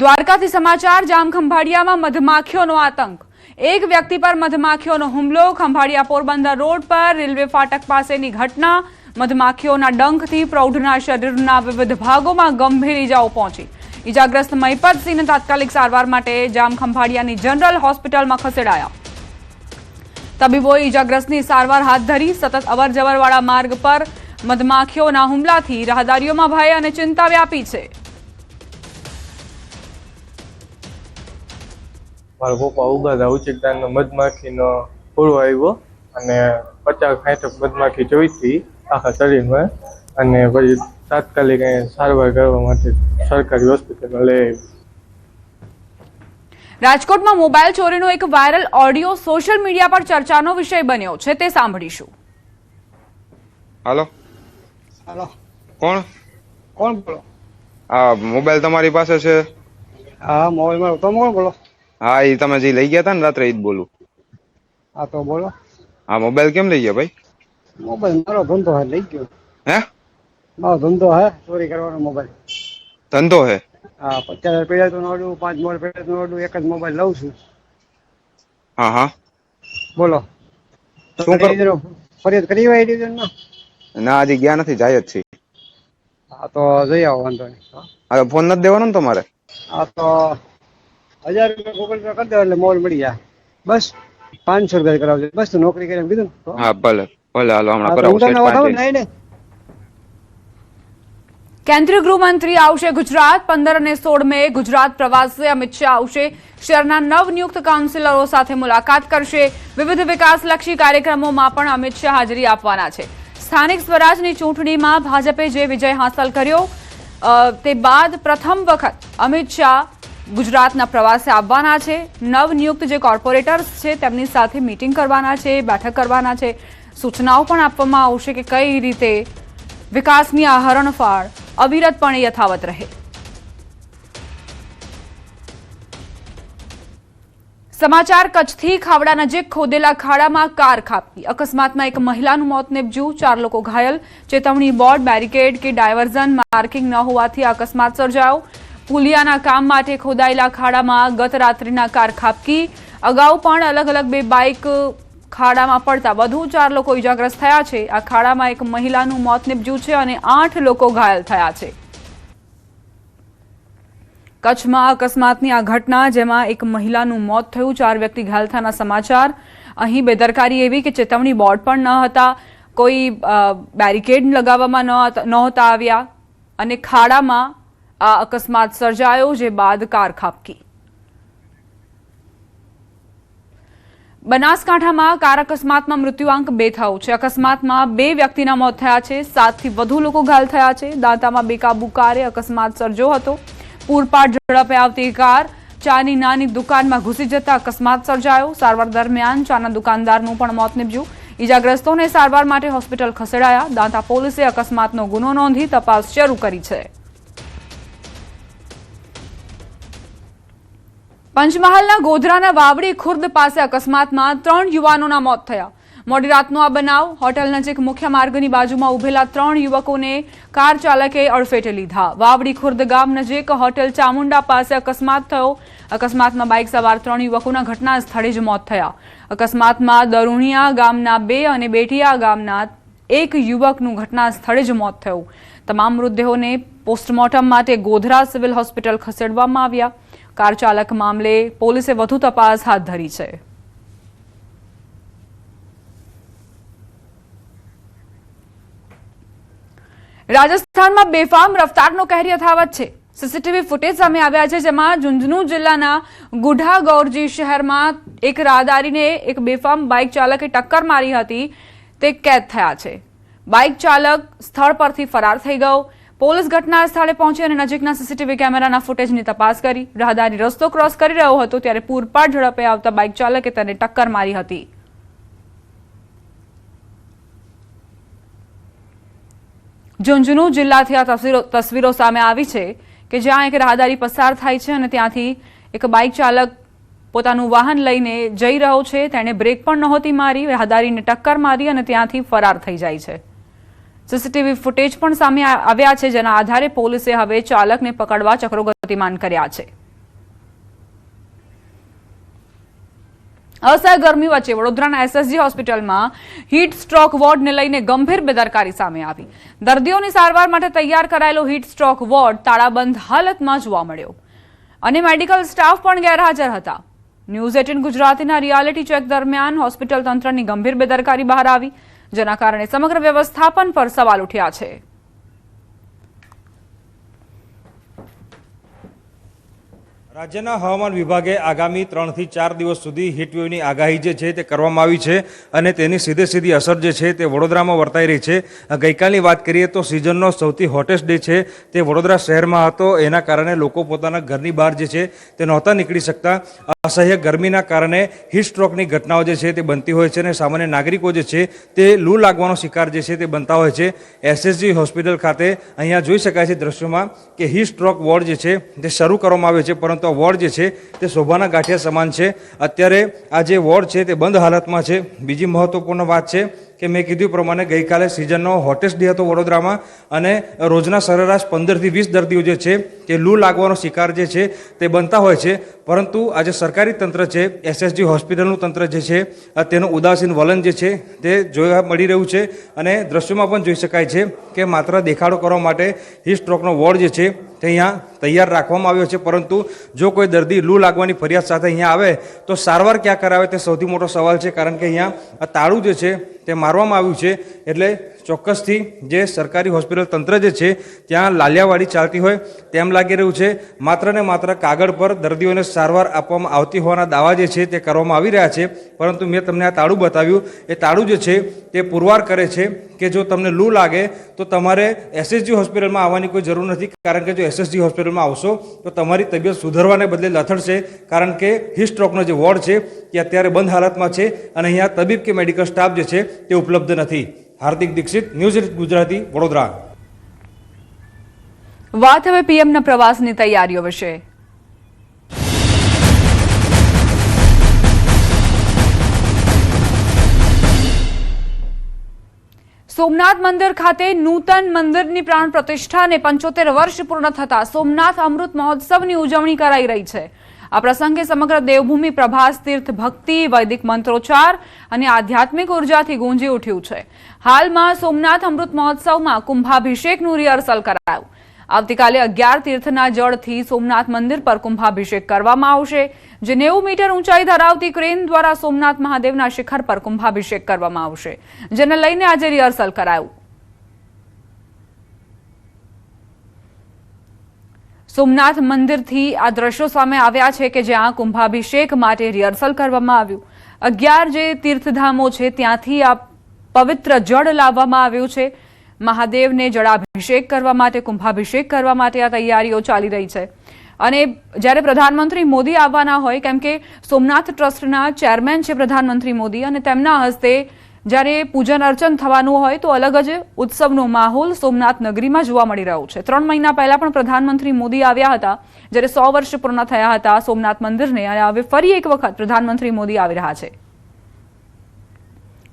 દ્વારકાથી સમાચાર જામખંભાળિયામાં મધમાખીઓનો આતંક। એક વ્યક્તિ પર મધમાખીઓનો હુમલો। ખંભાળિયા પોરબંદર રોડ પર રેલવે ફાટક પાસેની ઘટના। મધમાખીઓના ડંખથી પ્રૌઢના શરીરના વિવિધ ભાગોમાં ગંભીર ઇજાઓ પહોંચી। ઇજાગ્રસ્ત મહિપતસિંહને તાત્કાલિક સારવાર માટે જામખંભાળિયાની જનરલ હોસ્પિટલમાં ખસેડાયા। તબીબોએ ઇજાગ્રસ્તની સારવાર હાથ ધરી। સતત અવરજવરવાળા માર્ગ પર મધમાખીઓના હુમલાથી રાહદારીઓમાં ભય અને ચિંતા વ્યાપી છે। મારા પપ્પા ઉગાતા ઉચેકદારનો મધમાખીનો હુમલો આવ્યો અને 50-60 મધમાખી જોઈ હતી આખા શરીરમાં અને પછી તાત્કાલિક સારવાર કરવા માટે સરકારી હોસ્પિટલમાં લઈ આવ્યો। રાજકોટમાં મોબાઈલ ચોરીનો એક વાયરલ ઓડિયો સોશિયલ મીડિયા પર ચર્ચાનો વિષય બન્યો છે, તે સાંભળીશું। હાલો હાલો, કોણ બોલો? આ મોબાઈલ તમારી પાસે છે? હા, મોબાઈલ મારો। તમે કોણ બોલો? હા, એ તમે જે લઈ ગયા હતા ને રાત્રે, એ જ બોલું। હા, તો બોલો। હા, મોબાઈલ કેમ લઈ ગયા ભાઈ? મોબાઈલ મારો ધંધો હે, લઈ ગયો। હે? મારો ધંધો હે ચોરી કરવાનો મોબાઈલ। ધંધો હે? હા, 50,000 પેડા તો નોડું, 5 મોડ પેડા તો નોડું, એક જ મોબાઈલ લઉં છું। હા હા, બોલો, શું કરો? ફરિયાદ કરી હોય ડિવિઝનમાં? ના, હજી ગયા નથી, જાય જ છે। હા, તો જઈ આવો, વાંધો નહીં। હા, ફોન નથી દેવાનો ને તમારે? હા, તો 1000 રૂપિયા ગૂગલ પે કરી દો એટલે મોબાઈલ મળી જાય। બસ 500 રૂપિયા કરાવજો, બસ તો નોકરી કરી એમ કીધું ને। હા, ભલે ભલે, હાલો હમણાં હા, તો કરાવું હું તમને સેટ નહીં ને। કેન્દ્રીય ગૃહમંત્રી આવશે ગુજરાત। 15 અને 16 મે ગુજરાત પ્રવાસે અમિત શાહ આવશે। શહેરના નવનિયુક્ત કાઉન્સિલરો સાથે મુલાકાત કરશે। વિવિધ વિકાસલક્ષી કાર્યક્રમોમાં પણ અમિત શાહ હાજરી આપવાના છે। સ્થાનિક સ્વરાજની ચૂંટણીમાં ભાજપે જે વિજય હાંસલ કર્યો તે બાદ પ્રથમ વખત અમિત શાહ ગુજરાતના પ્રવાસે આવવાના છે। નવનિયુક્ત જે કોર્પોરેટર્સ છે તેમની સાથે મીટિંગ કરવાના છે, બેઠક કરવાના છે। સૂચનાઓ પણ આપવામાં આવશે કે કઈ રીતે વિકાસની આ હરણફાળ અવિરતપણે યથાવત રહે। સમાચાર કચ્છથી। ખાવડા નજીક ખોદેલા ખાડામાં કાર ખાબકી। અકસ્માતમાં એક મહિલાનું મોત નીપજ્યું, 4 લોકો ઘાયલ। ચેતવણી બોર્ડ, બેરિકેડ કે ડાયવર્ઝન માર્કિંગ ન હોવાથી અકસ્માત સર્જાયો। પુલિયાના કામ માટે ખોદાયેલા ખાડામાં ગત રાત્રિના કાર ખાબકી। અગાઉ પણ અલગ અલગ 2 બાઇક ખાડામાં પડતા વધુ 4 લોકો ઇજાગ્રસ્ત થયા છે। આ ખાડામાં એક મહિલાનું મોત નીપજ્યું છે અને 8 લોકો ઘાયલ થયા છે। કચ્છમાં અકસ્માતની આ ઘટના જેમાં એક મહિલાનું મોત થયું, 4 વ્યક્તિ ઘાયલ થયાના સમાચાર। અહીં બેદરકારી એવી કે ચેતવણી બોર્ડ પણ ન હતા, કોઈ બેરિકેડ લગાવવામાં નહોતા આવ્યા અને ખાડામાં આ અકસ્માત સર્જાયો, જે બાદ કાર ખાબકી। બનાસકાંઠામાં કાર અકસ્માતમાં મૃત્યુઆંક 2 થયો છે। અકસ્માતમાં 2 વ્યક્તિના મોત થયા છે, 7થી વધુ લોકો ઘાયલ થયા છે। દાંતામાં બેકાબુ કારે અકસ્માત સર્જ્યો હતો। પૂરપાટ ઝડપે આવતી કાર ચાની નાની દુકાનમાં ઘૂસી જતા અકસ્માત સર્જાયો। સારવાર દરમિયાન ચાના દુકાનદારનું પણ મોત નીપજ્યું। ઇજાગ્રસ્તોને સારવાર માટે હોસ્પિટલ ખસેડાયા। દાંતા પોલીસે અકસ્માતનો ગુનો નોંધી તપાસ શરૂ કરી છે। પંચમહાલના ગોધરાના વાવડી ખુર્દ પાસે અકસ્માતમાં 3 યુવાનોના મોત થયા। મોડી રાતનો આ બનાવ। હોટેલ નજીક મુખ્ય માર્ગની બાજુમાં ઉભેલા 3 યુવકોને કાર ચાલકે અડફેટે લીધા। વાવડી ખુર્દ ગામ નજીક હોટેલ ચામુંડા પાસે અકસ્માત થયો। અકસ્માતમાં બાઇક સવાર 3 યુવકોના ઘટના સ્થળે જ મોત થયા। અકસ્માતમાં દરુણિયા ગામના 2 અને બેટિયા ગામના 1 યુવકનું ઘટના સ્થળે જ મોત થયું। તમામ મૃતદેહોને પોસ્ટમોર્ટમ માટે ગોધરા સિવિલ હોસ્પિટલ ખસેડવામાં આવ્યા। કાર ચાલક મામલે પોલીસે વધુ તપાસ હાથ ધરી છે। રાજસ્થાનમાં બેફામ રફતારનો કહેર યથાવત છે। સીસીટીવી ફૂટેજ સામે આવ્યા છે, જેમાં ઝુંઝુનુ જિલ્લાના ગુઢાગૌરજી શહેરમાં એક રાહદારીને એક બેફામ બાઇક ચાલકે ટક્કર મારી હતી, તે કેદ થયા છે। બાઇક ચાલક સ્થળ પરથી ફરાર થઈ ગયો। પોલીસ ઘટના સ્થળે પહોંચી અને નજીકના સીસીટીવી કેમેરાના ફૂટેજની તપાસ કરી। રાહદારી રસ્તો ક્રોસ કરી રહ્યો હતો ત્યારે પૂરપાટ ઝડપે આવતા બાઇક ચાલકે તેને ટક્કર મારી હતી। ઝુંઝુનુ જિલ્લાથી આ તસવીરો સામે આવી છે કે જ્યાં એક રાહદારી પસાર થાય છે અને ત્યાંથી એક બાઇક ચાલક પોતાનું વાહન લઈને જઈ રહ્યો છે। તેણે બ્રેક પણ નહોતી મારી, રાહદારીને ટક્કર મારી અને ત્યાંથી ફરાર થઈ જાય છે। સીસીટીવી ફૂટેજ પણ સામે આવ્યા છે, જેના આધારે પોલીસે હવે ચાલકને પકડવા ચક્રો ગતિમાન કર્યા છે। અસહ્ય ગરમી વચ્ચે વડોદરાના એસએસજી હોસ્પિટલમાં હીટ સ્ટ્રોક વોર્ડને લઈને ગંભીર બેદરકારી સામે આવી. દર્દીઓની સારવાર માટે તૈયાર કરાયેલો હીટ સ્ટ્રોક વોર્ડ તાળાબંધ હાલતમાં જોવા મળ્યો અને મેડિકલ સ્ટાફ પણ ગેરહાજર હતા. ન્યૂઝ 18 ગુજરાતીના રિયાલિટી ચેક દરમિયાન હોસ્પિટલ તંત્રની ગંભીર બેદરકારી બહાર આવી, જેના કારણે સમગ્ર વ્યવસ્થાપન પર સવાલ ઉઠ્યા છે. રાજ્યના હવામાન વિભાગે આગામી 3 થી 4 દિવસ સુધી હીટવેવની આગાહી જે છે તે કરવામાં આવી છે અને તેની સીધી અસર જે છે તે વડોદરામાં વર્તાઈ રહી છે. ગઈકાલની વાત કરીએ તો સિઝનનો સૌથી હોટેસ્ટ ડે છે તે વડોદરા શહેરમાં હતો. એના કારણે લોકો પોતાના ઘરની બહાર જે છે તે નહોતા નીકળી શકતા. અસહ્ય ગરમીના કારણે હીટ સ્ટ્રોકની ઘટનાઓ જે છે તે બનતી હોય છે અને સામાન્ય નાગરિકો જે છે તે લૂ લાગવાનો શિકાર જે છે તે બનતા હોય છે. એસએસજી હોસ્પિટલ ખાતે અહીંયા જોઈ શકાય છે દ્રશ્યોમાં કે હીટ સ્ટ્રોક વોર્ડ જે છે તે શરૂ કરવામાં આવ્યો છે, પરંતુ આ વોર્ડ જે છે તે શોભાના ગાંઠિયા સમાન છે. અત્યારે આ જે વોર્ડ છે તે બંધ હાલતમાં છે. બીજી મહત્વપૂર્ણ વાત છે કે મેં કીધું પ્રમાણે ગઈકાલે સિઝનનો હોટેસ્ટ ડે હતો વડોદરામાં અને રોજના સરેરાશ 15 થી 20 દર્દીઓ જે છે તે લૂ લાગવાનો શિકાર જે છે તે બનતા હોય છે. પરંતુ આજે સરકારી તંત્ર છે, એસએસજી હોસ્પિટલનું તંત્ર જે છે તેનું ઉદાસીન વલણ જે છે તે જોવા મળી રહ્યું છે અને દ્રશ્યોમાં પણ જોઈ શકાય છે કે માત્ર દેખાડો કરવા માટે હીટ સ્ટ્રોકનો વોર્ડ જે છે તે અહીંયા તૈયાર રાખવામાં આવ્યો છે. પરંતુ જો કોઈ દર્દી લૂ લાગવાની ફરિયાદ સાથે અહીંયા આવે તો સારવાર ક્યાં કરાવે તે સૌથી મોટો સવાલ છે, કારણ કે અહીંયા આ તાળું જે છે તે મારવામાં આવ્યું છે. એટલે ચોક્કસથી જે સરકારી હોસ્પિટલ તંત્ર જે છે ત્યાં લાલિયાવાડી ચાલતી હોય તેમ લાગી રહ્યું છે. માત્ર ને માત્ર કાગળ પર દર્દીઓને સારવાર આપવામાં આવતી હોવાના દાવા જે છે તે કરવામાં આવી રહ્યા છે. પરંતુ મેં તમને આ તાળું બતાવ્યું, એ તાળું જે છે તે પુરવાર કરે છે કે જો તમને લૂ લાગે તો તમારે એસએસજી હોસ્પિટલમાં આવવાની કોઈ જરૂર નથી, કારણ કે જો એસએસજી હોસ્પિટલમાં આવશો તો તમારી તબિયત સુધરવાને બદલે લથડશે, કારણ કે હીટ સ્ટ્રોકનો જે વોર્ડ છે તે અત્યારે બંધ હાલતમાં છે અને અહીંયા તબીબ કે મેડિકલ સ્ટાફ જે છે તે ઉપલબ્ધ નથી. હાર્દિક દીક્ષિત, ન્યૂઝ 18 ગુજરાતી, વડોદરા. વાત હવે પીએમના પ્રવાસની તૈયારીઓ વિશે. સોમનાથ મંદિર ખાતે નૂતન મંદિરની પ્રાણ પ્રતિષ્ઠાને 75 વર્ષ પૂર્ણ થતા સોમનાથ અમૃત મહોત્સવની ઉજવણી કરાઈ રહી છે. આ પ્રસંગે સમગ્ર દેવભૂમિ પ્રભાસ તીર્થ ભક્તિ, વૈદિક મંત્રોચ્ચાર અને આધ્યાત્મિક ઉર્જાથી ગુંજી ઉઠ્યું છે. હાલમાં સોમનાથ અમૃત મહોત્સવમાં કુંભાભિષેકનું રિહર્સલ કરાયું. આવતીકાલે 11 તીર્થના જળથી સોમનાથ મંદિર પર કુંભાભિષેક કરવામાં આવશે, જે 90 મીટર ઊંચાઈ ધરાવતી ક્રેન દ્વારા સોમનાથ મહાદેવના શિખર પર કુંભાભિષેક કરવામાં આવશે, જેને લઈને આજે રિહર્સલ કરાયું. સોમનાથ મંદિરથી આ દ્રશ્યો સામે આવ્યા છે કે જ્યાં કુંભાભિષેક માટે રિહર્સલ કરવામાં આવ્યું. 11 જે તીર્થધામો છે ત્યાંથી આ પવિત્ર જળ લાવવામાં આવ્યું છે. મહાદેવને જળાભિષેક કરવા માટે, કુંભાભિષેક કરવા માટે આ તૈયારીઓ ચાલી રહી છે. અને જ્યારે પ્રધાનમંત્રી મોદી આવવાના હોય, કેમ કે સોમનાથ ટ્રસ્ટના ચેરમેન છે પ્રધાનમંત્રી મોદી, અને તેમના હસ્તે જ્યારે પૂજન અર્ચન થવાનું હોય તો અલગ જ ઉત્સવનો માહોલ સોમનાથ નગરીમાં જોવા મળી રહ્યો છે. 3 મહિના પહેલા પણ પ્રધાનમંત્રી મોદી આવ્યા હતા, જ્યારે 100 વર્ષ પૂર્ણ થયા હતા સોમનાથ મંદિરને, અને હવે ફરી એક વખત પ્રધાનમંત્રી મોદી આવી રહ્યા છે.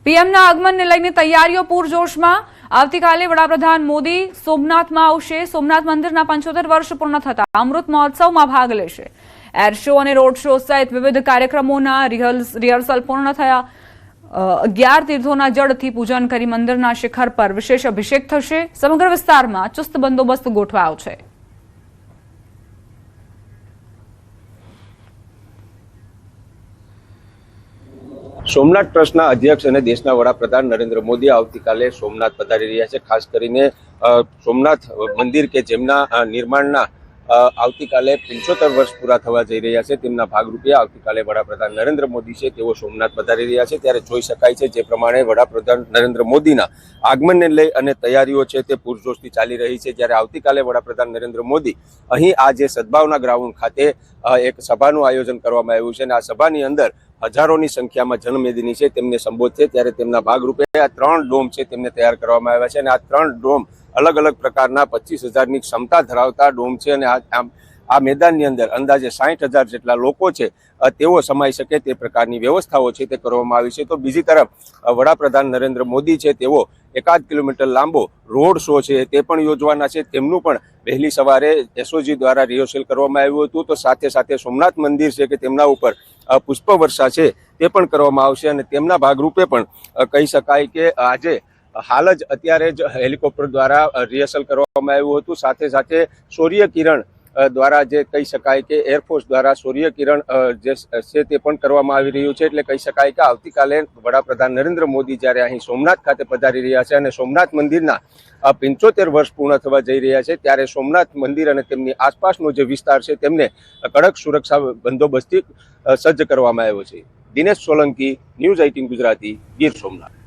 પીએમના આગમનને લઈને તૈયારીઓ પૂરજોશમાં. આવતીકાલે વડાપ્રધાન મોદી સોમનાથમાં આવશે. સોમનાથ મંદિરના 75 વર્ષ પૂર્ણ થતા અમૃત મહોત્સવમાં ભાગ લેશે. એર શો અને રોડ શો સહિત વિવિધ કાર્યક્રમોના રિહર્સલ પૂર્ણ થયા. 11 તીર્થોના જળથી પૂજન કરી મંદિરના શિખર પર વિશેષ અભિષેક થશે. સમગ્ર વિસ્તારમાં ચુસ્ત બંદોબસ્ત ગોઠવાયો છે. સોમનાથ ટ્રસ્ટના અધ્યક્ષ અને દેશના વડાપ્રધાન નરેન્દ્ર મોદી આવતીકાલે સોમનાથ પધારી રહ્યા છે. ખાસ કરીને સોમનાથ મંદિર કે જેમના નિર્માણના આવતીકાલે 75 વર્ષ પૂરા થવા જઈ રહ્યા છે, તેમના ભાગરૂપે આવતીકાલે વડાપ્રધાન નરેન્દ્ર મોદી છે તેઓ સોમનાથ પધારી રહ્યા છે. ત્યારે જોઈ શકાય છે જે પ્રમાણે વડાપ્રધાન નરેન્દ્ર મોદીના આગમનને લઈ અને તૈયારીઓ છે તે પૂરજોશથી ચાલી રહી છે. જ્યારે આવતીકાલે વડાપ્રધાન નરેન્દ્ર મોદી અહીં આ જે સદભાવના ગ્રાઉન્ડ ખાતે એક સભાનું આયોજન કરવામાં આવ્યું છે અને આ સભાની અંદર હજારોની સંખ્યામાં જનમેદની છે તેમને સંબોધશે. ત્યારે તેમના ભાગરૂપે આ 3 ડોમ છે તેમને તૈયાર કરવામાં આવ્યા છે અને આ 3 ડોમ અલગ અલગ પ્રકારના 25,000ની ક્ષમતા ધરાવતા ડોમ છે અને આ મેદાનની અંદર અંદાજે 60,000 જેટલા લોકો છે તેઓ સમાઈ શકે તે પ્રકારની વ્યવસ્થાઓ છે તે કરવામાં આવી છે. તો બીજી તરફ વડાપ્રધાન નરેન્દ્ર મોદી છે તેઓ 1.5 કિલોમીટર લાંબો રોડ શો છે તે પણ યોજવાના છે. તેમનું પણ વહેલી સવારે એસઓજી દ્વારા રિહર્સલ કરવામાં આવ્યું હતું. તો સાથે સાથે સોમનાથ મંદિર છે કે તેમના ઉપર પુષ્પવર્ષા છે તે પણ કરવામાં આવશે અને તેમના ભાગરૂપે પણ કહી શકાય કે આજે હાલ જ અત્યારે જ હેલિકોપ્ટર દ્વારા રિહર્સલ કરવામાં આવ્યું હતું. સાથે સાથે સૂર્ય કિરણ દ્વારા જે કહી શકાય કે એરફોર્સ દ્વારા સૂર્ય કિરણ જે છે તે પણ કરવામાં આવી રહ્યું છે. એટલે કહી શકાય કે આવતીકાલે વડાપ્રધાન નરેન્દ્ર મોદી જ્યારે અહીં સોમનાથ ખાતે પધારી રહ્યા છે અને સોમનાથ મંદિરના 75 વર્ષ પૂર્ણ થવા જઈ રહ્યા છે, ત્યારે સોમનાથ મંદિર અને તેમની આસપાસનો જે વિસ્તાર છે તેમને કડક સુરક્ષા બંદોબસ્તથી સજ્જ કરવામાં આવ્યો છે. દિનેશ સોલંકી, ન્યૂઝ 18 ગુજરાતી, ગીર સોમનાથ.